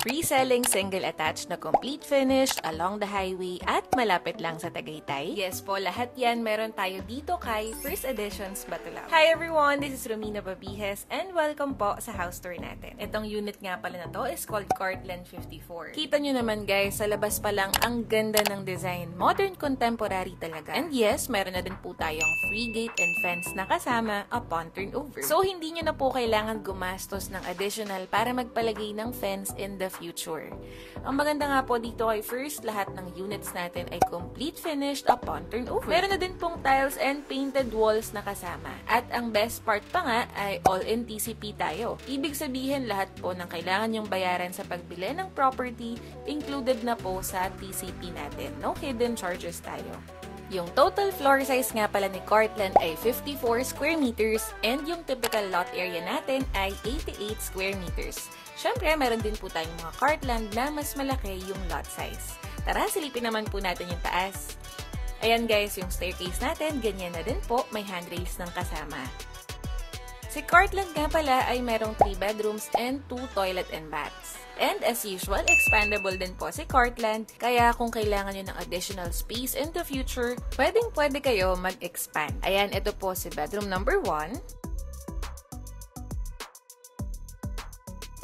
Free-selling single-attached na complete finished along the highway at malapit lang sa Tagaytay? Yes po, lahat yan meron tayo dito kay First Editions Batulao. Hi everyone! This is Romina Babihes and welcome po sa house tour natin. Itong unit nga pala na to is called Courtland 54. Kita nyo naman guys, sa labas pa lang ang ganda ng design. Modern contemporary talaga. And yes, meron na din po tayong free gate and fence na kasama upon turnover. So hindi nyo na po kailangan gumastos ng additional para magpalagay ng fence in the future. Ang maganda nga po dito ay first, lahat ng units natin ay complete finished upon turnover. Meron na din pong tiles and painted walls na kasama. At ang best part pa nga ay all-in TCP tayo. Ibig sabihin lahat po ng kailangan yung bayaran sa pagbili ng property included na po sa TCP natin. No hidden charges tayo. Yung total floor size nga pala ni Courtland ay 54 square meters and yung typical lot area natin ay 88 square meters. Syempre, meron din po tayong mga Courtland na mas malaki yung lot size. Tara, silipin naman po natin yung taas. Ayan guys, yung staircase natin, ganyan na din po, may handrails ng kasama. Si Courtland nga pala ay merong 3 bedrooms and 2 toilet and baths. And as usual, expandable din po si Courtland, kaya kung kailangan nyo ng additional space in the future, pwede kayo mag-expand. Ayan, ito po si bedroom number 1.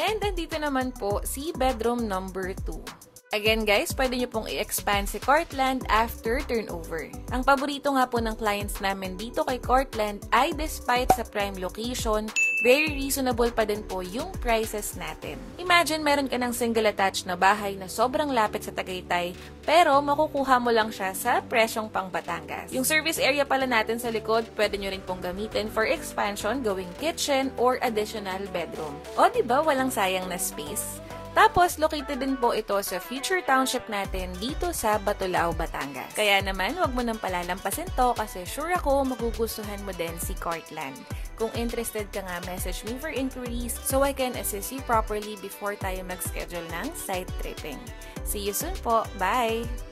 And andito naman po si bedroom number 2. Again guys, pwede nyo pong i-expand si Courtland after turnover. Ang paborito nga po ng clients namin dito kay Courtland ay despite sa prime location, very reasonable pa din po yung prices natin. Imagine meron ka ng single attached na bahay na sobrang lapit sa Tagaytay, pero makukuha mo lang siya sa presyong pang Batangas. Yung service area pala natin sa likod, pwede nyo rin pong gamitin for expansion, gawing kitchen or additional bedroom. O diba, walang sayang na space? Tapos, located din po ito sa future township natin dito sa Batulao, Batangas. Kaya naman, wag mo nang palalampasin to kasi sure ako magugustuhan mo din si Courtland. Kung interested ka nga, message me for inquiries so I can assist you properly before tayo mag-schedule ng site tripping. See you soon po. Bye!